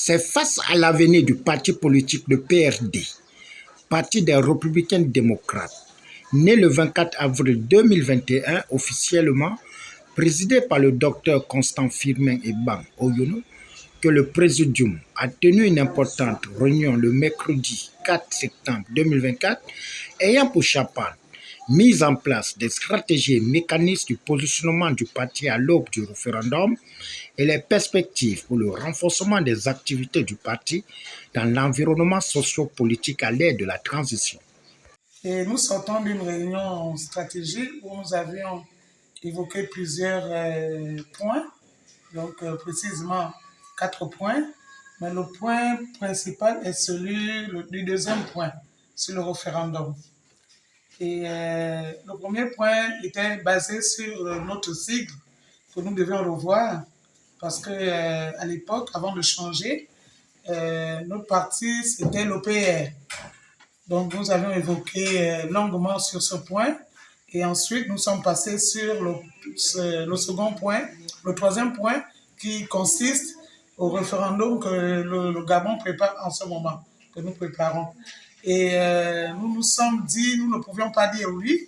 C'est face à l'avenir du parti politique de PRD, Parti des Républicains démocrates, né le 24 avril 2021 officiellement, présidé par le docteur Constant Firmin Ebang Oyono, que le Présidium a tenu une importante réunion le mercredi 4 septembre 2024, ayant pour chapeau mise en place des stratégies et mécanismes du positionnement du parti à l'aube du référendum et les perspectives pour le renforcement des activités du parti dans l'environnement socio-politique à l'ère de la transition. Et nous sortons d'une réunion stratégique où nous avions évoqué plusieurs points, donc précisément 4 points, mais le point principal est celui du deuxième point, sur le référendum. Et le premier point était basé sur notre sigle que nous devions revoir parce qu'à l'époque, avant de changer, notre parti c'était l'OPR. Donc nous avions évoqué longuement sur ce point et ensuite nous sommes passés sur le second point, le troisième point qui consiste au référendum que le Gabon prépare en ce moment, que nous préparons. Et nous nous sommes dit, nous ne pouvions pas dire oui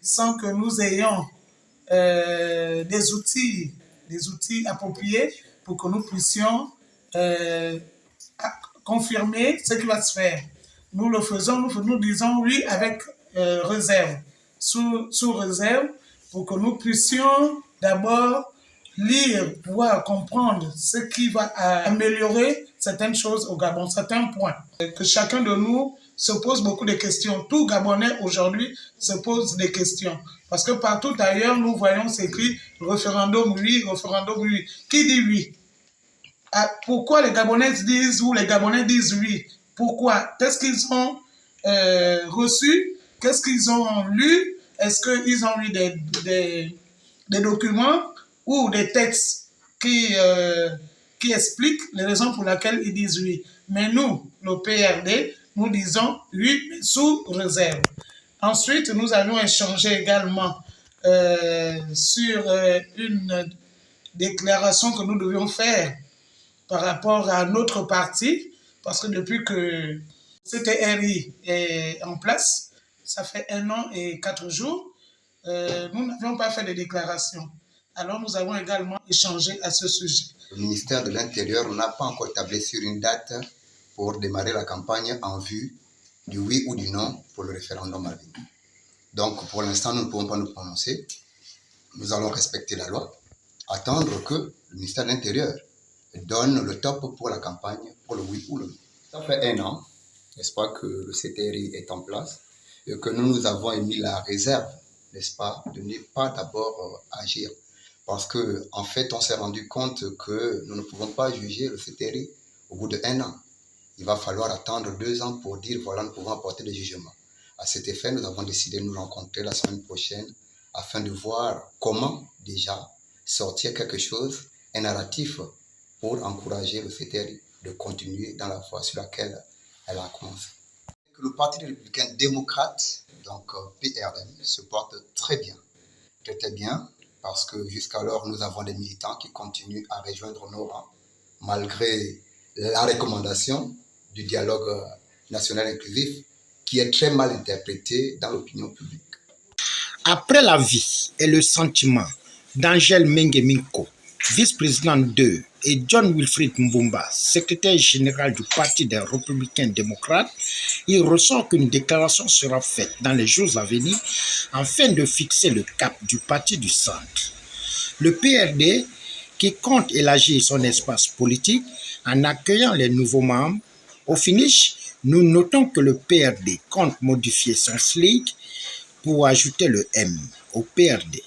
sans que nous ayons des outils appropriés pour que nous puissions confirmer ce qui va se faire. Nous le faisons, nous disons oui avec réserve, sous réserve, pour que nous puissions d'abord lire, voir, comprendre ce qui va améliorer certaines choses au Gabon, certains points. Que chacun de nous se pose beaucoup de questions. Tout Gabonais aujourd'hui se pose des questions. Parce que partout ailleurs, nous voyons s'écrit référendum oui, référendum oui. Qui dit oui? Pourquoi les Gabonais disent ou les Gabonais disent oui? Pourquoi? Qu'est-ce qu'ils ont reçu? Qu'est-ce qu'ils ont lu? Est-ce qu'ils ont lu des documents ou des textes qui expliquent les raisons pour lesquelles ils disent oui? Mais nous, le PRD, nous disons oui, mais sous réserve. Ensuite, nous allons échanger également sur une déclaration que nous devions faire par rapport à notre parti, parce que depuis que CTRI est en place, ça fait 1 an et 4 jours, nous n'avions pas fait de déclaration. Alors nous avons également échangé à ce sujet. Le ministère de l'Intérieur n'a pas encore tablé sur une date pour démarrer la campagne en vue du oui ou du non pour le référendum à venir. Donc pour l'instant, nous ne pouvons pas nous prononcer. Nous allons respecter la loi, attendre que le ministère de l'Intérieur donne le top pour la campagne pour le oui ou le non. Ça fait 1 an, n'est-ce pas, que le CTRI est en place et que nous avons émis la réserve, n'est-ce pas, de ne pas d'abord agir. Parce qu'en fait, on s'est rendu compte que nous ne pouvons pas juger le CTRI au bout de 1 an. Il va falloir attendre 2 ans pour dire, voilà, nous pouvons apporter des jugements. À cet effet, nous avons décidé de nous rencontrer la semaine prochaine afin de voir comment déjà sortir quelque chose, un narratif pour encourager le CTRI de continuer dans la voie sur laquelle elle a commencé. Le Parti républicain démocrate, donc PRM, se porte très bien, parce que jusqu'alors, nous avons des militants qui continuent à rejoindre nos rangs, malgré la recommandation du dialogue national inclusif, qui est très mal interprété dans l'opinion publique. Après la vie et le sentiment d'Angèle Mengeminko, vice-présidente 2, et John Wilfrid Mbumba, secrétaire général du Parti des Républicains démocrates, il ressort qu'une déclaration sera faite dans les jours à venir afin de fixer le cap du parti du centre. Le PRD, qui compte élargir son espace politique en accueillant les nouveaux membres, au finish, nous notons que le PRD compte modifier son SLIC pour ajouter le M au PRD.